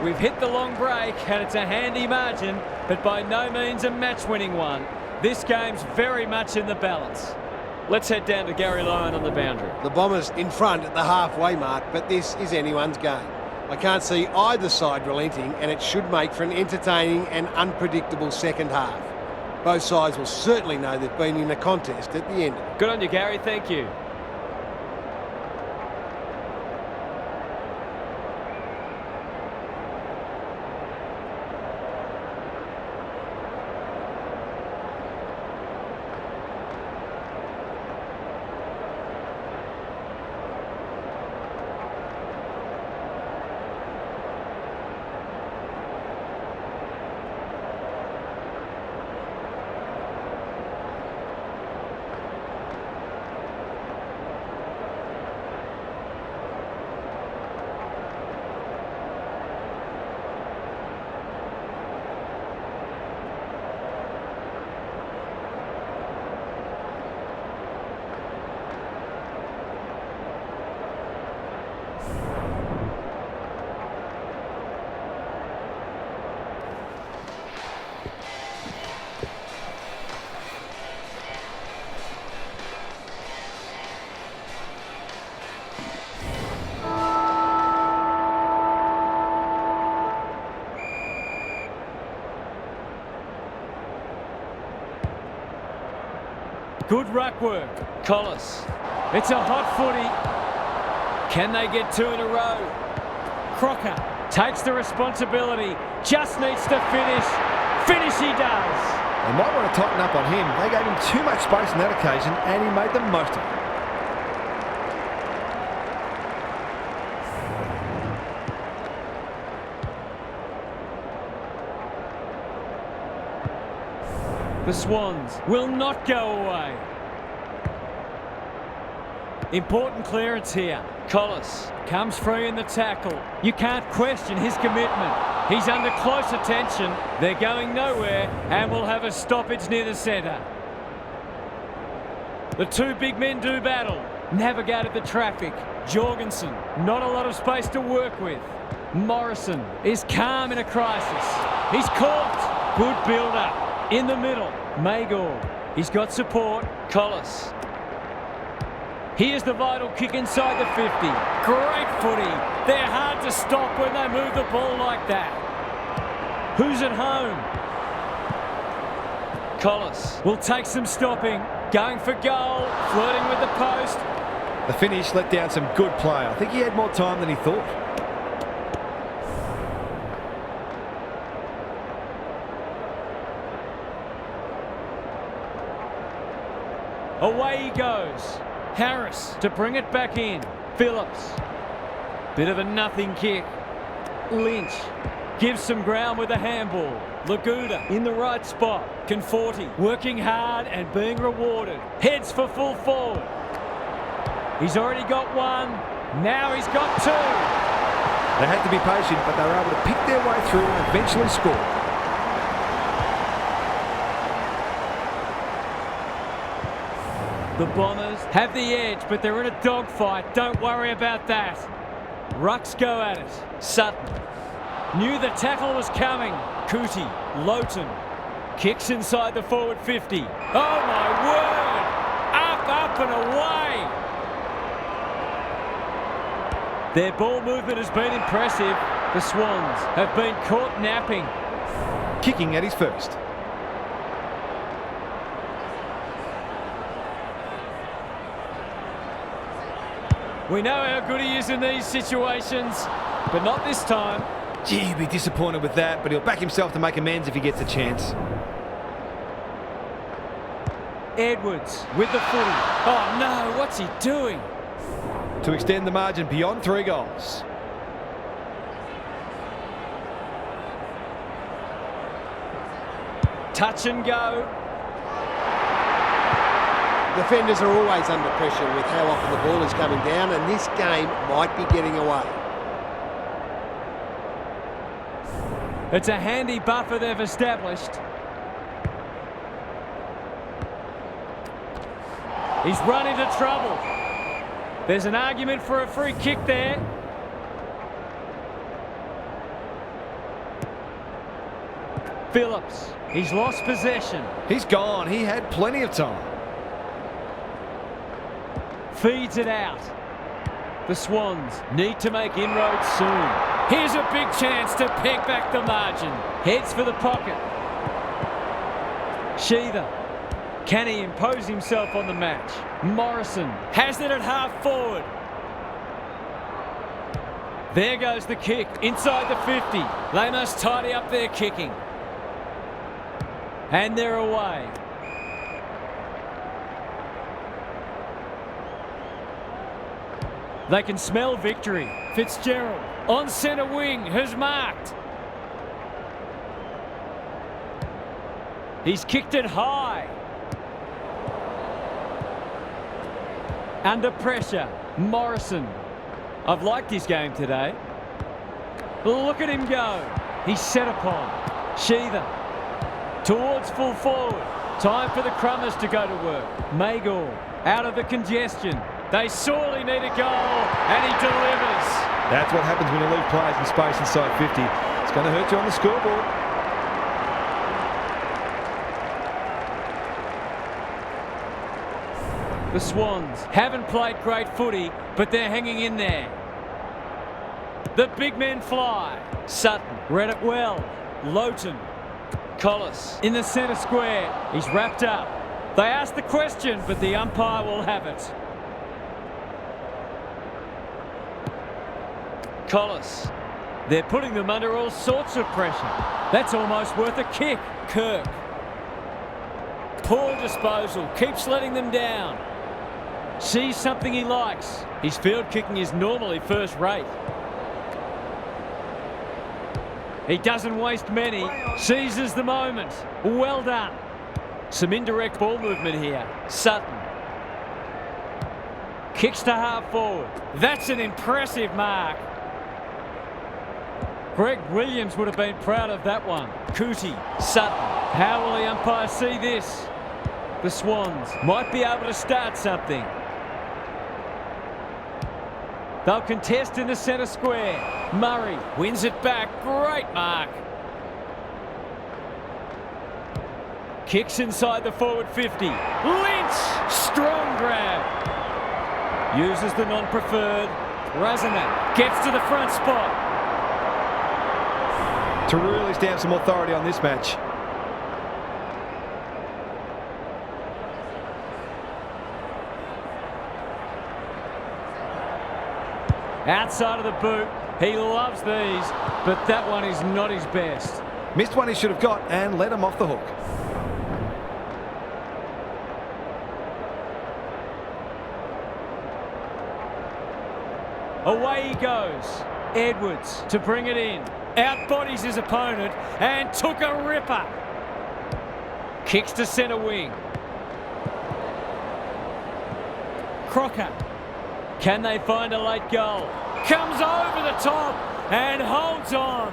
We've hit the long break and it's a handy margin, but by no means a match-winning one. This game's very much in the balance. Let's head down to Gary Lyon on the boundary. The Bombers in front at the halfway mark, but this is anyone's game. I can't see either side relenting, and it should make for an entertaining and unpredictable second half. Both sides will certainly know they've been in a contest at the end. Good on you, Gary. Thank you. Good ruck work. Collis. It's a hot footy. Can they get two in a row? Crocker takes the responsibility. Just needs to finish. Finish he does. They might want to tighten up on him. They gave him too much space on that occasion and he made the most of it. The Swans will not go away. Important clearance here. Collis comes free in the tackle. You can't question his commitment. He's under close attention. They're going nowhere and will have a stoppage near the centre. The two big men do battle. Navigated the traffic. Jorgensen, not a lot of space to work with. Morrison is calm in a crisis. He's caught. Good build-up. In the middle, Magor. He's got support. Collis. Here's the vital kick inside the 50. Great footy. They're hard to stop when they move the ball like that. Who's at home? Collis will take some stopping. Going for goal. Flirting with the post. The finish let down some good play. I think he had more time than he thought. Away he goes. Harris to bring it back in. Phillips. Bit of a nothing kick. Lynch gives some ground with a handball. Laguda in the right spot. Conforti working hard and being rewarded. Heads for full forward. He's already got one. Now he's got two. They had to be patient, but they were able to pick their way through and eventually score. The Bombers have the edge, but they're in a dogfight. Don't worry about that. Rucks go at it. Sutton knew the tackle was coming. Cootie, Lowton, kicks inside the forward 50. Oh my word! Up and away! Their ball movement has been impressive. The Swans have been caught napping. Kicking at his first. We know how good he is in these situations, but not this time. Gee, he'd be disappointed with that, but he'll back himself to make amends if he gets a chance. Edwards with the footy. Oh no, what's he doing? To extend the margin beyond 3 goals. Touch and go. Defenders are always under pressure with how often the ball is coming down, and this game might be getting away. It's a handy buffer they've established. He's run into trouble. There's an argument for a free kick there. Phillips, he's lost possession. He's gone. He had plenty of time. Feeds it out. The Swans need to make inroads soon. Here's a big chance to peg back the margin. Heads for the pocket. Sheether. Can he impose himself on the match? Morrison has it at half forward. There goes the kick inside the 50. They must tidy up their kicking. And they're away. They can smell victory. Fitzgerald on centre wing has marked. He's kicked it high. Under pressure, Morrison. I've liked his game today. Look at him go. He's set upon. Sheether towards full forward. Time for the Crummers to go to work. Magor out of the congestion. They sorely need a goal, and he delivers. That's what happens when you leave players in space inside 50. It's going to hurt you on the scoreboard. The Swans haven't played great footy, but they're hanging in there. The big men fly. Sutton read it well. Lowton. Collis in the centre square. He's wrapped up. They ask the question, but the umpire will have it. Collis. They're putting them under all sorts of pressure. That's almost worth a kick. Kirk. Poor disposal. Keeps letting them down. Sees something he likes. His field kicking is normally first rate. He doesn't waste many. Seizes the moment. Well done. Some indirect ball movement here. Sutton. Kicks to half forward. That's an impressive mark. Greg Williams would have been proud of that one. Cootie. Sutton. How will the umpire see this? The Swans might be able to start something. They'll contest in the centre square. Murray wins it back. Great mark. Kicks inside the forward 50. Lynch! Strong grab. Uses the non-preferred. Razanak gets to the front spot. To really stamp some authority on this match. Outside of the boot. He loves these, but that one is not his best. Missed one he should have got and let him off the hook. Away he goes. Edwards to bring it in. Outbodies his opponent and took a ripper. Kicks to centre wing. Crocker. Can they find a late goal? Comes over the top and holds on.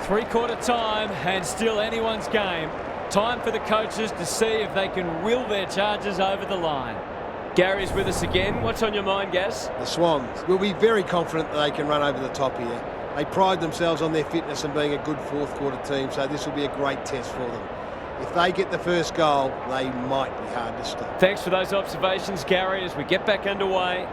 Three-quarter time and still anyone's game. Time for the coaches to see if they can will their charges over the line. Gary's with us again. What's on your mind, Gaz? The Swans will be very confident that they can run over the top here. They pride themselves on their fitness and being a good fourth quarter team, so this will be a great test for them. If they get the first goal, they might be hard to stop. Thanks for those observations, Gary, as we get back underway.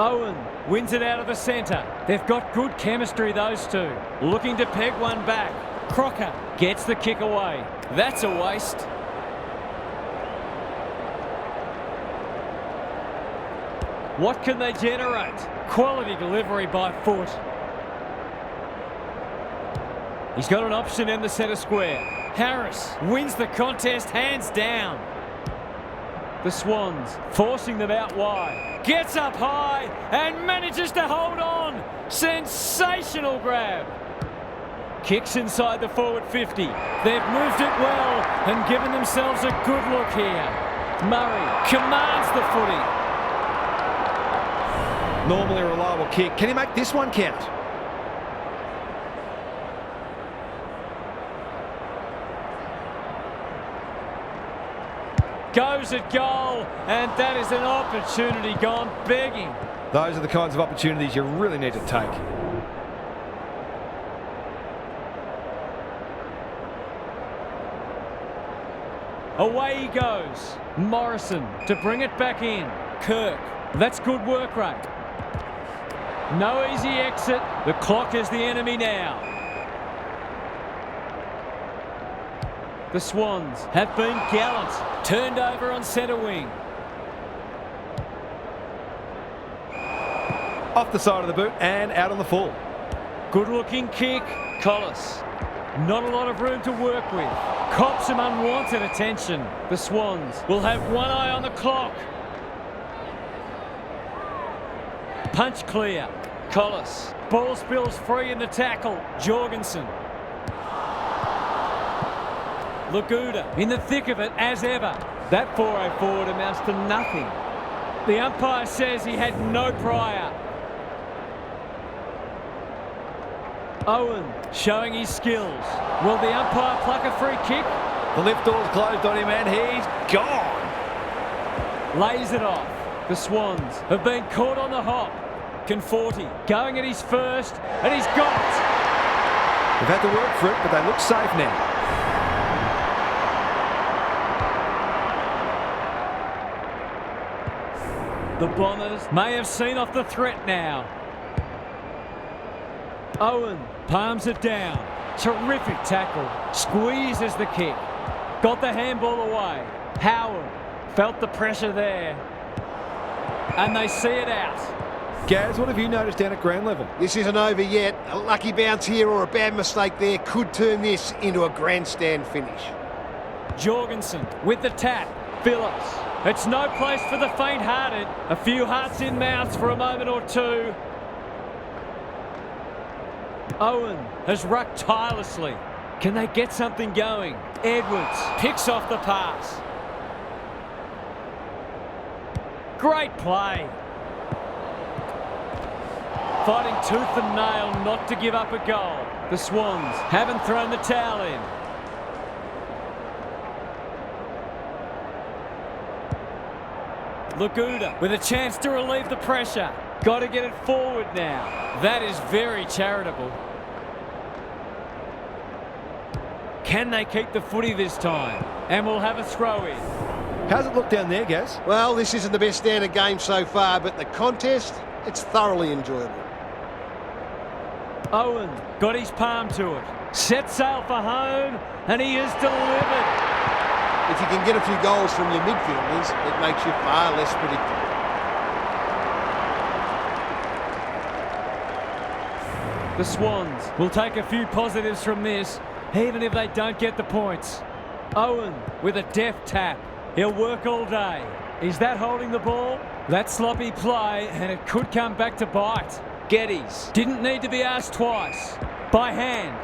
Owen wins it out of the centre. They've got good chemistry, those two. Looking to peg one back. Crocker gets the kick away. That's a waste. What can they generate? Quality delivery by foot. He's got an option in the centre square. Harris wins the contest hands down. The Swans forcing them out wide. Gets up high and manages to hold on. Sensational grab. Kicks inside the forward 50. They've moved it well and given themselves a good look here. Murray commands the footy. Normally a reliable kick. Can he make this one count? Goes at goal, and that is an opportunity gone begging. Those are the kinds of opportunities you really need to take. Away he goes. Morrison to bring it back in. Kirk, that's good work rate. No easy exit. The clock is the enemy now. The Swans have been gallant. Turned over on centre wing. Off the side of the boot and out on the full. Good looking kick. Collis. Not a lot of room to work with. Cops some unwanted attention. The Swans will have one eye on the clock. Punch clear. Collis. Ball spills free in the tackle. Jorgensen. Laguda in the thick of it as ever. That 4-0 forward amounts to nothing. The umpire says he had no prior. Owen showing his skills. Will the umpire pluck a free kick? The lift door's closed on him and he's gone. Lays it off. The Swans have been caught on the hop. Conforti going at his first and he's got it. They've had to work for it, but they look safe now. The Bombers may have seen off the threat now. Owen palms it down. Terrific tackle. Squeezes the kick. Got the handball away. Howard felt the pressure there. And they see it out. Gaz, what have you noticed down at ground level? This isn't over yet. A lucky bounce here or a bad mistake there could turn this into a grandstand finish. Jorgensen with the tap. Phillips. It's no place for the faint-hearted. A few hearts in mouths for a moment or two. Owen has rucked tirelessly. Can they get something going? Edwards picks off the pass. Great play. Fighting tooth and nail not to give up a goal. The Swans haven't thrown the towel in. Laguda with a chance to relieve the pressure. Got to get it forward now. That is very charitable. Can they keep the footy this time? And we'll have a throw in. How's it look down there, Gaz? Well, this isn't the best standard game so far, but the contest, it's thoroughly enjoyable. Owen got his palm to it. Set sail for home, and he has delivered. If you can get a few goals from your midfielders, it makes you far less predictable. The Swans will take a few positives from this, even if they don't get the points. Owen with a deft tap. He'll work all day. Is that holding the ball? That sloppy play, and it could come back to bite. Geddes didn't need to be asked twice. By hand.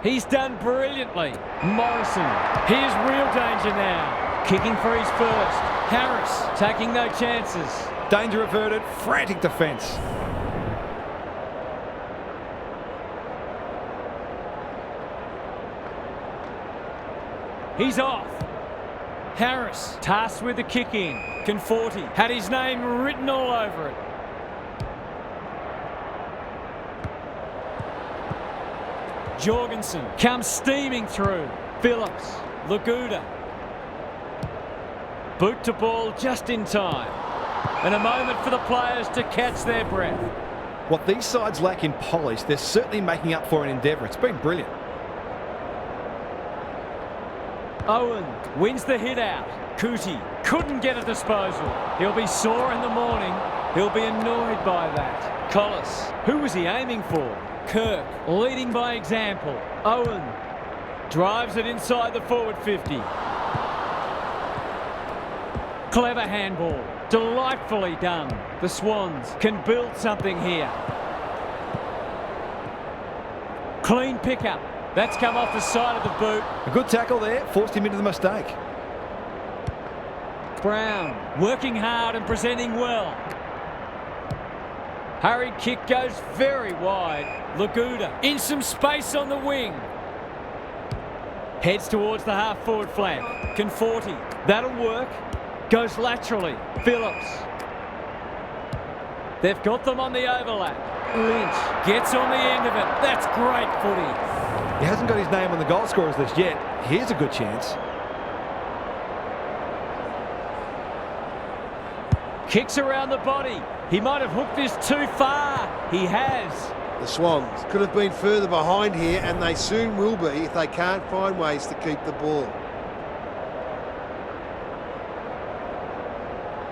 He's done brilliantly. Morrison, here's real danger now. Kicking for his first. Harris taking no chances. Danger averted, frantic defence. He's off. Harris tasked with the kick in. Conforti had his name written all over it. Jorgensen comes steaming through. Phillips, Laguda. Boot to ball just in time. And a moment for the players to catch their breath. What these sides lack in polish, they're certainly making up for in endeavour. It's been brilliant. Owen wins the hit out. Cootie couldn't get a disposal. He'll be sore in the morning. He'll be annoyed by that. Collis, who was he aiming for? Kirk leading by example. Owen drives it inside the forward 50. Clever handball. Delightfully done. The Swans can build something here. Clean pickup. That's come off the side of the boot. A good tackle there, forced him into the mistake. Brown working hard and presenting well. Hurried kick goes very wide. Laguda in some space on the wing. Heads towards the half-forward flank. Conforti. That'll work. Goes laterally. Phillips. They've got them on the overlap. Lynch gets on the end of it. That's great footy. He hasn't got his name on the goal scorers list yet. Here's a good chance. Kicks around the body. He might have hooked this too far. He has. The Swans could have been further behind here, and they soon will be if they can't find ways to keep the ball.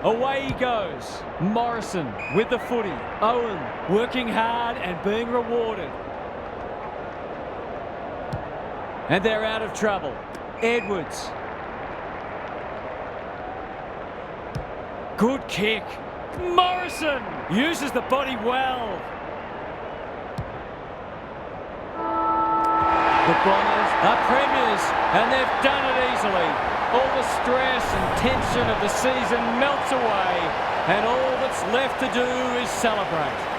Away he goes. Morrison with the footy. Owen working hard and being rewarded. And they're out of trouble. Edwards. Good kick. Morrison uses the body well. The Bombers are premiers, and they've done it easily. All the stress and tension of the season melts away, and all that's left to do is celebrate.